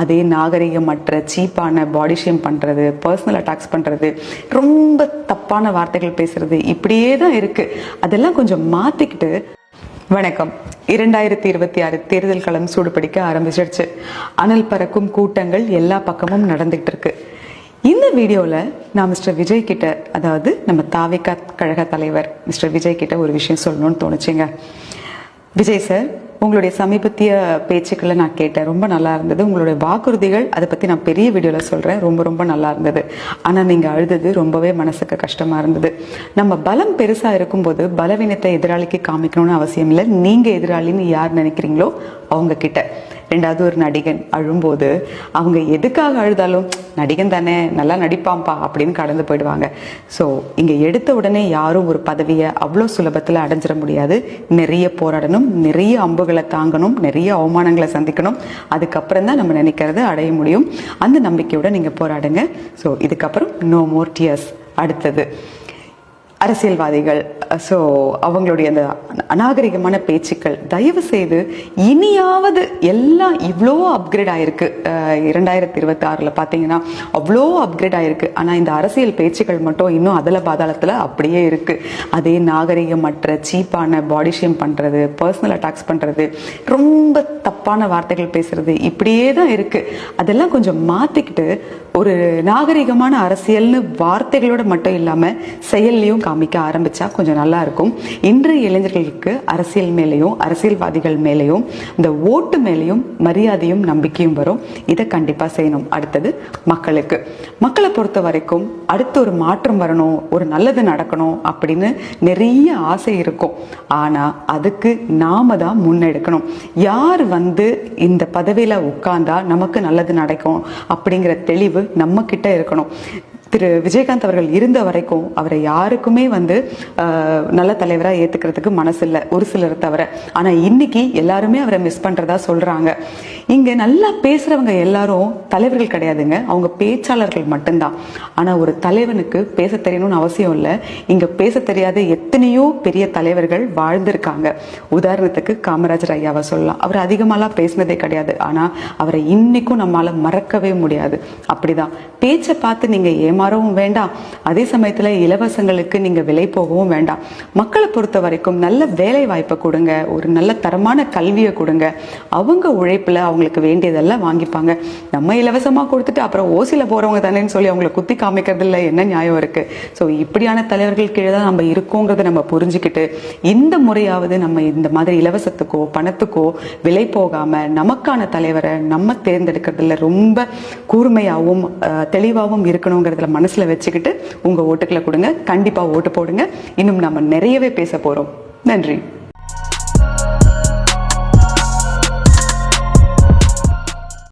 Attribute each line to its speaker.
Speaker 1: அதே நாகரிகமற்ற சீப்பான பாடி ஷேம் பண்ணுறது, பர்சனல் அட்டாக்ஸ் பண்ணுறது, ரொம்ப தப்பான வார்த்தைகள் பேசுறது, இப்படியே தான் இருக்கு. அதெல்லாம் கொஞ்சம் மாற்றிக்கிட்டு. வணக்கம். 2026 தேர்தல் களம் சூடுபிடிக்க ஆரம்பிச்சிருச்சு. அனல் பறக்கும் கூட்டங்கள் எல்லா பக்கமும் நடந்துகிட்டு இருக்கு. இந்த வீடியோவில் நான் மிஸ்டர் விஜய் கிட்ட, அதாவது நம்ம தாவேகா கழக தலைவர் மிஸ்டர் விஜய் கிட்ட ஒரு விஷயம் சொல்லணும்னு தோணுச்சுங்க. விஜய் சார், உங்களுடைய சமீபத்திய பேச்சுக்களை நான் கேட்டேன், ரொம்ப நல்லா இருந்தது. உங்களுடைய வாக்குறுதிகள், அதை பற்றி நான் பெரிய வீடியோவில் சொல்கிறேன், ரொம்ப ரொம்ப நல்லா இருந்தது. ஆனால் நீங்கள் அழுதது ரொம்பவே மனசுக்கு கஷ்டமாக இருந்தது. நம்ம பலம் பெருசாக இருக்கும்போது பலவீனத்தை எதிராளிக்கு காமிக்கணும்னு அவசியம் இல்லை. நீங்கள் எதிராளின்னு யார் நினைக்கிறீங்களோ அவங்க கிட்ட. ரெண்டாவது, ஒரு நடிகன் அழும்போது அவங்க எதுக்காக அழுதாலும் நடிகன் தானே, நல்லா நடிப்பாம்பா அப்படின்னு கடந்து போயிடுவாங்க. ஸோ இங்கே எடுத்த உடனே யாரும் ஒரு பதவியை அவ்வளோ சுலபத்தில் அடைஞ்சிட முடியாது. நிறைய போராடணும், நிறைய அம்புகளை தாங்கணும், நிறைய அவமானங்களை சந்திக்கணும். அதுக்கப்புறம் தான் நம்ம நினைக்கிறத அடைய முடியும். அந்த நம்பிக்கையோட நீங்கள் போராடுங்க. ஸோ இதுக்கப்புறம் நோ மோர் டியர்ஸ். அடுத்தது அரசியல்வாதிகள். ஸோ அவங்களுடைய அந்த அநாகரிகமான பேச்சுக்கள், தயவு செய்து இனியாவது எல்லாம் இவ்வளோ அப்கிரேட் ஆயிருக்கு. 2026 பார்த்தீங்கன்னா அவ்வளோ அப்கிரேட் ஆயிருக்கு. ஆனால் இந்த அரசியல் பேச்சுக்கள் மட்டும் இன்னும் அதல பாதாளத்தில் அப்படியே இருக்கு. அதே நாகரிகமற்ற சீப்பான பாடி ஷேம் பண்ணுறது, பர்சனல் அட்டாக்ஸ் பண்ணுறது, ரொம்ப தப்பான வார்த்தைகள் பேசுறது, இப்படியே தான் இருக்கு. அதெல்லாம் கொஞ்சம் மாற்றிக்கிட்டு ஒரு நாகரிகமான அரசியல்னு வார்த்தைகளோட மட்டும் இல்லாமல் செயல்லையும் காமிக்க ஆரம்பிச்சா கொஞ்சம் நல்லா இருக்கும். இன்றைய இளைஞர்களுக்கு அரசியல் மேலேயும் அரசியல்வாதிகள் மேலேயும் இந்த ஓட்டு மேலேயும் மரியாதையும் நம்பிக்கையும் வரும். இதை கண்டிப்பா செய்யணும். அடுத்தது மக்களை பொறுத்த வரைக்கும் அடுத்து ஒரு மாற்றம் வரணும், ஒரு நல்லது நடக்கணும் அப்படின்னு நிறைய ஆசை இருக்கும். ஆனா அதுக்கு நாம தான் முன்னெடுக்கணும். யார் இந்த பதவியில உட்கார்ந்தா நமக்கு நல்லது நடக்கும் அப்படிங்கிற தெளிவு நம்ம கிட்ட இருக்கணும். திரு விஜயகாந்த் அவர்கள் இருந்த வரைக்கும் அவரை யாருக்குமே நல்ல தலைவராக ஏற்றுக்கிறதுக்கு மனசு இல்லை, ஒரு சிலரை தவிர. ஆனால் இன்னைக்கு எல்லாருமே அவரை மிஸ் பண்ணுறதா சொல்கிறாங்க. இங்கே நல்லா பேசுகிறவங்க எல்லாரும் தலைவர்கள் கிடையாதுங்க, அவங்க பேச்சாளர்கள் மட்டும்தான். ஆனால் ஒரு தலைவனுக்கு பேச தெரியணும்னு அவசியம் இல்லை. இங்கே பேச தெரியாத எத்தனையோ பெரிய தலைவர்கள் வாழ்ந்திருக்காங்க. உதாரணத்துக்கு காமராஜர் ஐயாவை சொல்லலாம். அவர் அதிகமாலாம் பேசினதே கிடையாது, ஆனால் அவரை இன்னைக்கும் நம்மளால் மறக்கவே முடியாது. அப்படிதான் பேச்சை பார்த்து நீங்கள் ஏமாறவும் வேண்டாம், அதே சமயத்தில் இலவசங்களுக்கு நீங்கள் விலை போகவும் வேண்டாம். மக்களை பொறுத்த வரைக்கும் நல்ல வேலை வாய்ப்பை கொடுங்க, ஒரு நல்ல தரமான கல்வியை கொடுங்க. அவங்க உழைப்பில் அவங்களுக்கு வேண்டியதெல்லாம் வாங்கிப்பாங்க. நம்ம இலவசமாக கொடுத்துட்டு அப்புறம் ஓசியில் போகிறவங்க தானேன்னு சொல்லி அவங்கள குத்தி காமிக்கிறதுல என்ன நியாயம் இருக்குது? ஸோ இப்படியான தலைவர்கள் கீழே தான் நம்ம இருக்கோங்கிறத நம்ம புரிஞ்சுக்கிட்டு இந்த முறையாவது நம்ம இந்த மாதிரி இலவசத்துக்கோ பணத்துக்கோ விலை போகாமல் நமக்கான தலைவரை நம்ம தேர்ந்தெடுக்கிறதுல ரொம்ப கூர்மையாகவும் தெளிவாகவும் இருக்கணுங்கிறதுல மனசுல வச்சுக்கிட்டு உங்க ஓட்டுக்களை கொடுங்க. கண்டிப்பா ஓட்டு போடுங்க. இன்னும் நம்ம நிறையவே பேச போறோம். நன்றி.